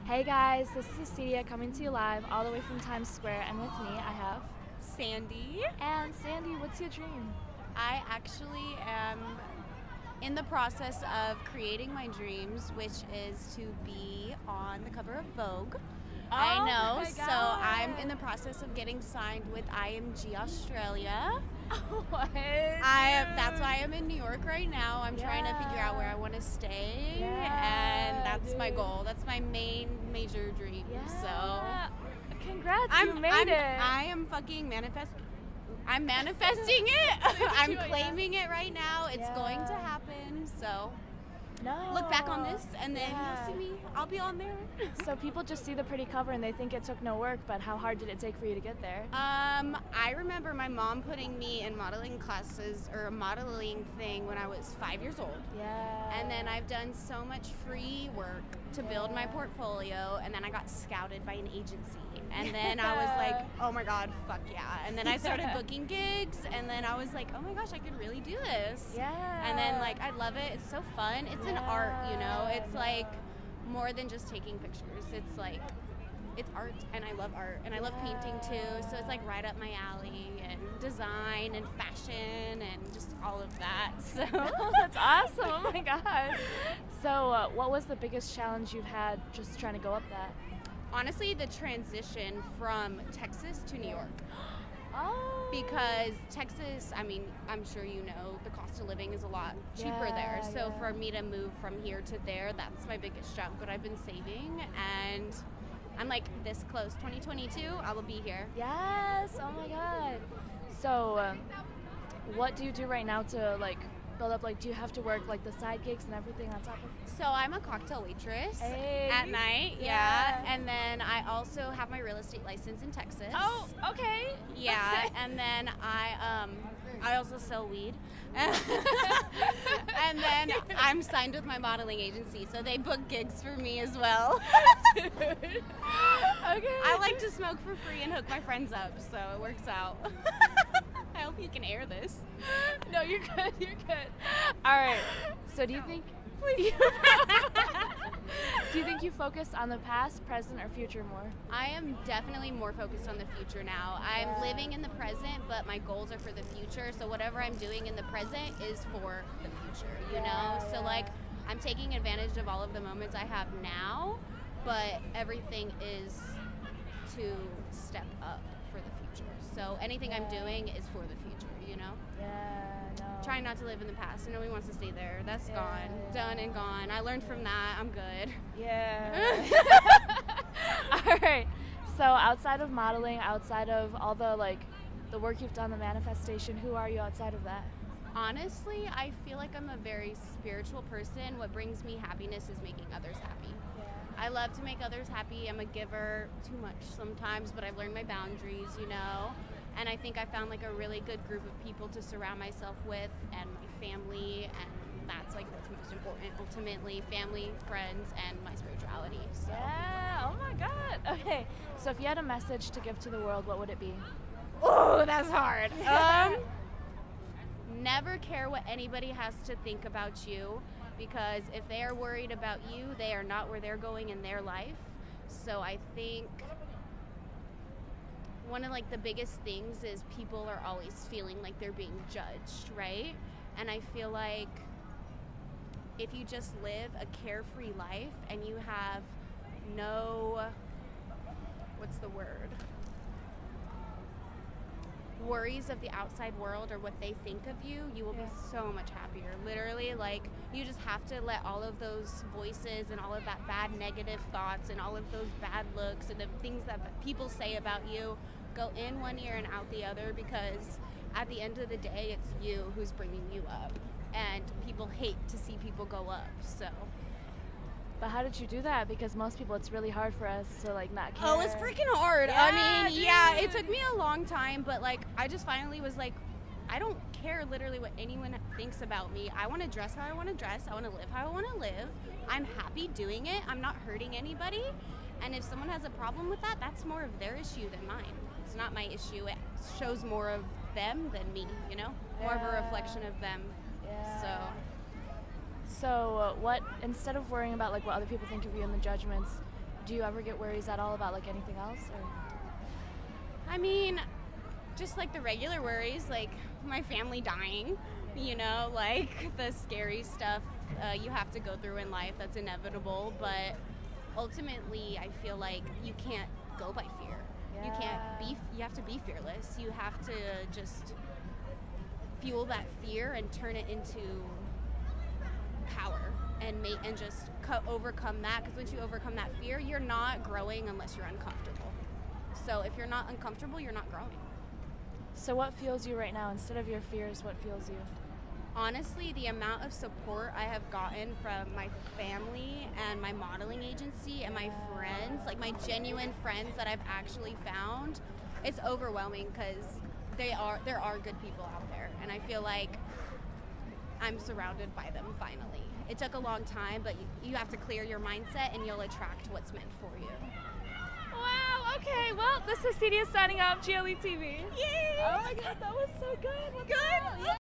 Hey guys, this is Acedia coming to you live all the way from Times Square, and with me I have Sandy. And Sandy, what's your dream? I actually am in the process of creating my dreams, which is to be on the cover of Vogue. I know, my so God. I'm in the process of getting signed with IMG Australia. What? That's why I'm in New York right now. I'm trying to figure out where I want to stay, and that's my goal. That's my major dream. So Congrats, you made it. I am fucking I'm manifesting it. I'm claiming it right now. It's going to happen. So look back on this, and then you'll see me. I'll be on there. So people just see the pretty cover and they think it took no work, but how hard did it take for you to get there? I remember my mom putting me in modeling classes or a modeling thing when I was 5 years old. Yeah. And then I've done so much free work to build my portfolio, and then I got scouted by an agency. And then I was like, oh my God, fuck yeah. And then I started booking gigs, and then I was like, oh my gosh, I could really do this. Yeah. And then like, I love it. It's so fun. It's an art, you know? It's like more than just taking pictures. It's like, it's art, and I love art, and I love painting too. So it's like right up my alley, and design and fashion and just all of that. So that's awesome. Oh my God. So what was the biggest challenge you've had just trying to go up that? Honestly, the transition from Texas to New York. Oh. Because Texas, I mean, I'm sure you know, the cost of living is a lot cheaper there. So for me to move from here to there, that's my biggest jump. But I've been saving, and I'm like this close. 2022, I will be here. Yes. Oh my God. So what do you do right now to like build up? Like, do you have to work like the side gigs and everything on top of? So I'm a cocktail waitress Hey. at night, yeah. And then I also have my real estate license in Texas. Oh, okay. Yeah, and then I also sell weed. And then I'm signed with my modeling agency, so they book gigs for me as well. Dude. Okay. I like to smoke for free and hook my friends up, so it works out. I hope you can air this. No, you're good. You're good. All right. So do you think? Do you think you focus on the past, present, or future more? I am definitely more focused on the future now. I'm living in the present, but my goals are for the future. So whatever I'm doing in the present is for the future, you know? So like, I'm taking advantage of all of the moments I have now, but everything is to step up for the future. So anything I'm doing is for the future, you know? Trying not to live in the past. Nobody wants to stay there. That's gone. Done and gone. I learned from that. I'm good. Yeah. All right. So outside of modeling, outside of all the the work you've done, the manifestation, who are you outside of that? Honestly, I feel like I'm a very spiritual person. What brings me happiness is making others happy. I love to make others happy. I'm a giver too much sometimes, but I've learned my boundaries, you know? And I think I found like a really good group of people to surround myself with, and my family, and that's like what's most important. Ultimately, family, friends, and my spirituality. So. Yeah. Oh my God. Okay. So if you had a message to give to the world, what would it be? Oh, that's hard. Never care what anybody has to think about you, because if they are worried about you, they are not where they're going in their life. So I think one of like the biggest things is people are always feeling like they're being judged, right? And I feel like if you just live a carefree life and you have no, what's the word? Worries of the outside world or what they think of you, you will be so much happier. Literally, like, you just have to let all of those voices and all of that bad negative thoughts and all of those bad looks and the things that people say about you go in one ear and out the other, because at the end of the day, it's you who's bringing you up, and people hate to see people go up. So But how did you do that? Because most people, it's really hard for us to like not care. Oh, it's freaking hard. Yeah, I mean, dude. yeah, it took me a long time, but like I just finally was like, I don't care literally what anyone thinks about me. I want to dress how I want to dress. I want to live how I want to live. I'm happy doing it. I'm not hurting anybody. And if someone has a problem with that, that's more of their issue than mine. It's not my issue. It shows more of them than me, you know? More of a reflection of them. Yeah. So what, instead of worrying about like what other people think of you and the judgments, Do you ever get worries at all about like anything else? Or? I mean, just like the regular worries, like my family dying, you know, like the scary stuff you have to go through in life, that's inevitable. But ultimately, I feel like you can't go by fear. You can't be, you have to be fearless. You have to just fuel that fear and turn it into power and just overcome that. Because once you overcome that fear, you're not growing unless you're uncomfortable. So if you're not uncomfortable, you're not growing. So what fuels you right now? Instead of your fears, what fuels you? Honestly, the amount of support I have gotten from my family and my modeling agency and my friends, like my genuine friends that I've actually found, it's overwhelming because there are good people out there, and I feel like I'm surrounded by them finally. It took a long time, but you have to clear your mindset and you'll attract what's meant for you. Wow, okay, well, this is Cedia signing off, GLE TV. Yay! Oh my god, that was so good. What's Good? up?